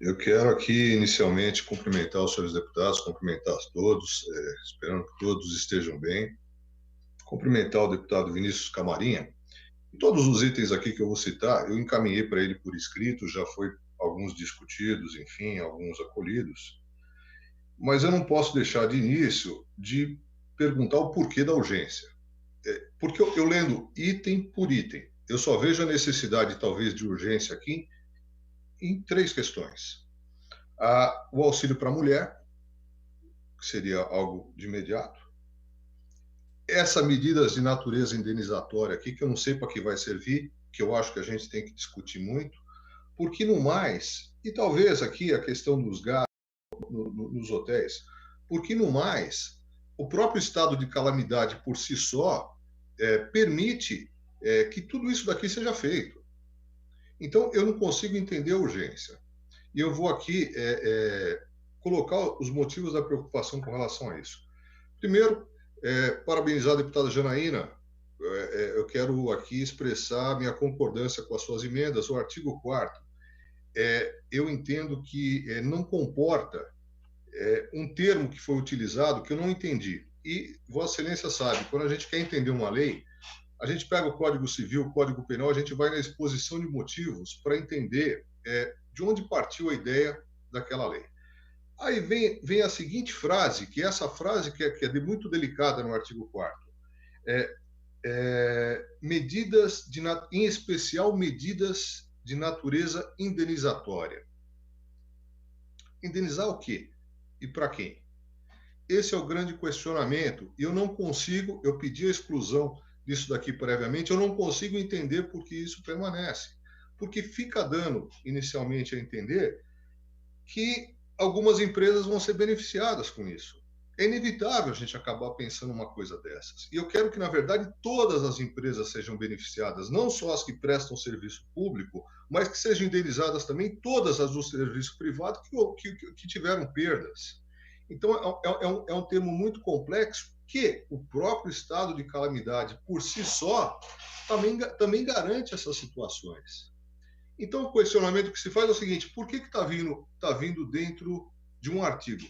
Eu quero aqui, inicialmente, cumprimentar os senhores deputados, cumprimentar a todos, esperando que todos estejam bem. Cumprimentar o deputado Vinícius Camarinha. E todos os itens aqui que eu vou citar, eu encaminhei para ele por escrito, já foi alguns discutidos, enfim, alguns acolhidos. Mas eu não posso deixar de início de perguntar o porquê da urgência. Porque eu lendo item por item, eu só vejo a necessidade, talvez, de urgência aqui em três questões. O auxílio para a mulher, que seria algo de imediato. Essa medida de natureza indenizatória aqui, que eu não sei para que vai servir, que eu acho que a gente tem que discutir muito, porque no mais, e talvez aqui a questão dos gastos nos hotéis, porque no mais, o próprio estado de calamidade por si só permite que tudo isso daqui seja feito. Então, eu não consigo entender a urgência. E eu vou aqui colocar os motivos da preocupação com relação a isso. Primeiro, parabenizar a deputada Janaína. Eu quero aqui expressar minha concordância com as suas emendas. O artigo 4º, eu entendo que não comporta um termo que foi utilizado que eu não entendi. E Vossa Excelência sabe, quando a gente quer entender uma lei, a gente pega o Código Civil, o Código Penal, a gente vai na exposição de motivos para entender de onde partiu a ideia daquela lei. Aí vem a seguinte frase, que essa frase que é muito delicada no artigo 4º. Medidas, em especial, medidas de natureza indenizatória. Indenizar o quê? E para quem? Esse é o grande questionamento. Eu não consigo, eu pedi a exclusão disso daqui previamente, eu não consigo entender por que isso permanece. Porque fica dando, inicialmente, a entender que algumas empresas vão ser beneficiadas com isso. É inevitável a gente acabar pensando uma coisa dessas. E eu quero que, na verdade, todas as empresas sejam beneficiadas, não só as que prestam serviço público, mas que sejam indenizadas também todas as do serviço privado que tiveram perdas. Então, é um termo muito complexo que o próprio estado de calamidade, por si só, também garante essas situações. Então, o questionamento que se faz é o seguinte: por que está vindo dentro de um artigo?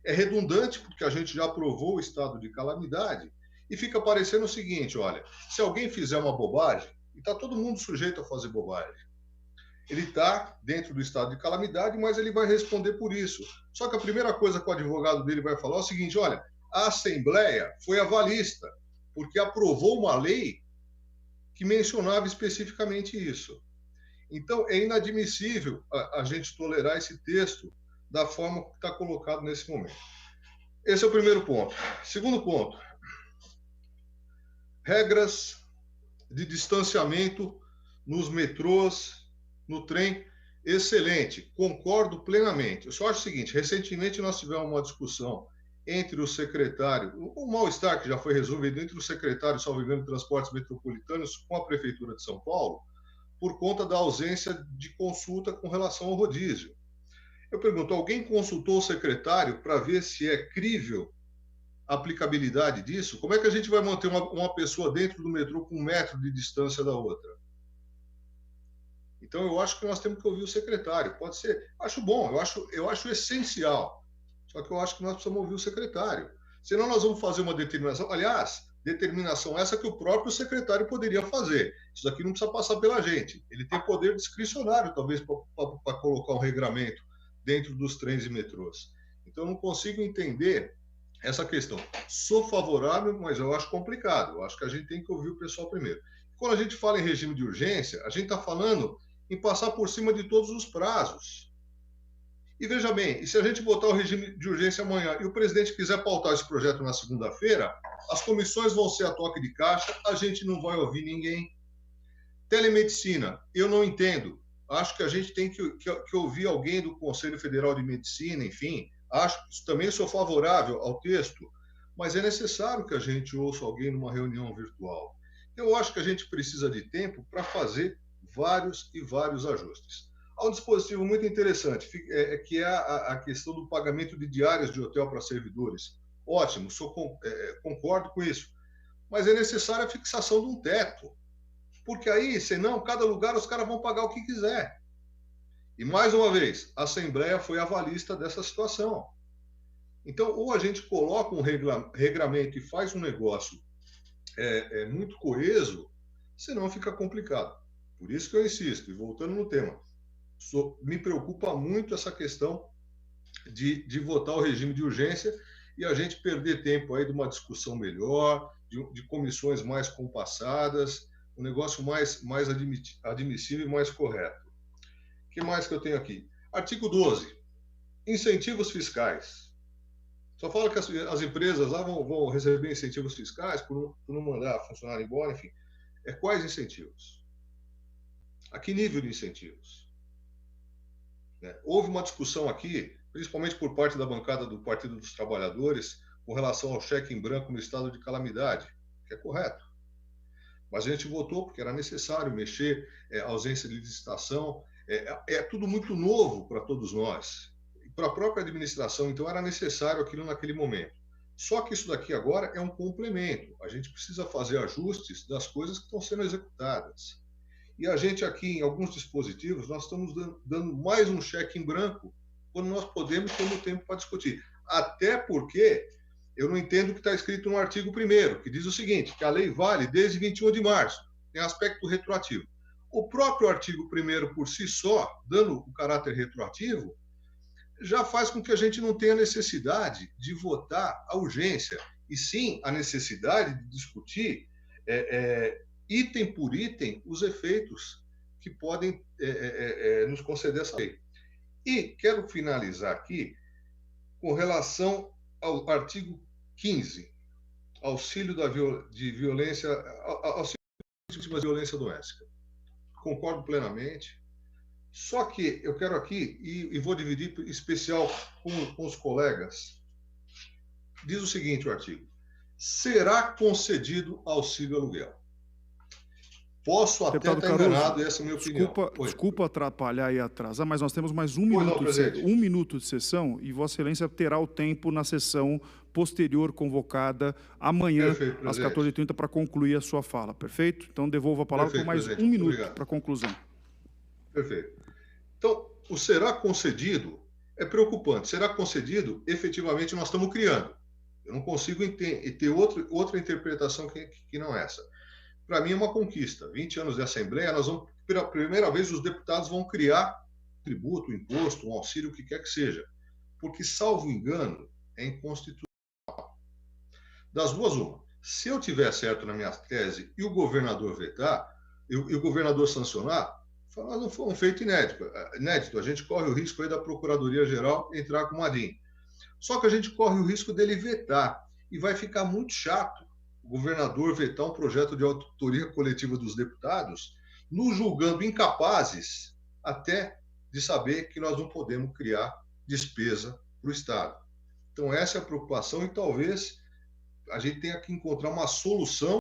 É redundante, porque a gente já aprovou o estado de calamidade, e fica parecendo o seguinte: olha, se alguém fizer uma bobagem, e está todo mundo sujeito a fazer bobagem, ele está dentro do estado de calamidade, mas ele vai responder por isso. Só que a primeira coisa que o advogado dele vai falar é o seguinte: olha, a Assembleia foi avalista, porque aprovou uma lei que mencionava especificamente isso. Então, é inadmissível a gente tolerar esse texto da forma que está colocado nesse momento. Esse é o primeiro ponto. Segundo ponto, regras de distanciamento nos metrôs, no trem, excelente, concordo plenamente. Eu só acho o seguinte: recentemente nós tivemos uma discussão entre o secretário, o mal-estar que já foi resolvido entre o secretário, salvo engano, de Transportes Metropolitanos com a Prefeitura de São Paulo, por conta da ausência de consulta com relação ao rodízio. Eu pergunto: alguém consultou o secretário para ver se é crível a aplicabilidade disso? Como é que a gente vai manter uma pessoa dentro do metrô com 1 metro de distância da outra? Então, eu acho que nós temos que ouvir o secretário. Pode ser, acho bom, eu acho essencial. Só que eu acho que nós precisamos ouvir o secretário. Senão nós vamos fazer uma determinação. Aliás, determinação essa que o próprio secretário poderia fazer. Isso daqui não precisa passar pela gente. Ele tem poder discricionário, talvez, para colocar um regramento dentro dos trens e metrôs. Então, eu não consigo entender essa questão. Sou favorável, mas eu acho complicado. Eu acho que a gente tem que ouvir o pessoal primeiro. Quando a gente fala em regime de urgência, a gente está falando em passar por cima de todos os prazos. E veja bem, e se a gente botar o regime de urgência amanhã e o presidente quiser pautar esse projeto na segunda-feira, as comissões vão ser a toque de caixa, a gente não vai ouvir ninguém. Telemedicina, eu não entendo. Acho que a gente tem que ouvir alguém do Conselho Federal de Medicina, enfim. Também sou favorável ao texto, mas é necessário que a gente ouça alguém numa reunião virtual. Eu acho que a gente precisa de tempo para fazer vários e vários ajustes. Há um dispositivo muito interessante, que é a questão do pagamento de diárias de hotel para servidores. Ótimo, concordo com isso. Mas é necessária a fixação de um teto. Porque aí, senão, cada lugar os caras vão pagar o que quiser. E, mais uma vez, a Assembleia foi avalista dessa situação. Então, ou a gente coloca um regramento e faz um negócio muito coeso, senão fica complicado. Por isso que eu insisto, e voltando no tema, me preocupa muito essa questão de votar o regime de urgência e a gente perder tempo aí de uma discussão melhor, de comissões mais compassadas, um negócio mais admissível e mais correto. O que mais que eu tenho aqui? Artigo 12. Incentivos fiscais. Só fala que as empresas lá vão receber incentivos fiscais por não mandar funcionário embora, enfim. Quais incentivos? A que nível de incentivos? Houve uma discussão aqui, principalmente por parte da bancada do Partido dos Trabalhadores, com relação ao cheque em branco no estado de calamidade, que é correto. Mas a gente votou porque era necessário mexer, ausência de licitação, é tudo muito novo para todos nós, e para a própria administração, então era necessário aquilo naquele momento. Só que isso daqui agora é um complemento, a gente precisa fazer ajustes das coisas que estão sendo executadas. E a gente aqui, em alguns dispositivos, nós estamos dando mais um cheque em branco, quando nós podemos ter tempo para discutir. Até porque eu não entendo o que está escrito no artigo 1º, que diz o seguinte, que a lei vale desde 21 de março, tem aspecto retroativo. O próprio artigo 1º, por si só, dando o caráter retroativo, já faz com que a gente não tenha necessidade de votar a urgência, e sim a necessidade de discutir item por item os efeitos que podem nos conceder essa lei. E quero finalizar aqui com relação ao artigo 15, auxílio de violência, auxílio de violência doméstica. Concordo plenamente, só que eu quero aqui, e vou dividir em especial com os colegas, diz o seguinte o artigo: será concedido auxílio aluguel. Posso até estar enganado, essa é a minha opinião. Desculpa atrapalhar e atrasar, mas nós temos mais um minuto de sessão e Vossa Excelência terá o tempo na sessão posterior convocada amanhã, às 14h30, para concluir a sua fala. Perfeito? Então, devolvo a palavra por mais um minuto para a conclusão. Perfeito. Então, o será concedido é preocupante. Será concedido, efetivamente, nós estamos criando. Eu não consigo ter outra interpretação que não essa. Para mim é uma conquista. 20 anos de Assembleia, nós vamos, pela primeira vez, os deputados vão criar tributo, imposto, um auxílio, o que quer que seja. Porque, salvo engano, é inconstitucional. Das duas, uma. Se eu tiver certo na minha tese e o governador vetar, e o governador sancionar, não foi um feito inédito. A gente corre o risco aí da Procuradoria-Geral entrar com uma DIN. Só que a gente corre o risco dele vetar. E vai ficar muito chato o governador vetar um projeto de autoria coletiva dos deputados, nos julgando incapazes até de saber que nós não podemos criar despesa para o Estado. Então, essa é a preocupação e talvez a gente tenha que encontrar uma solução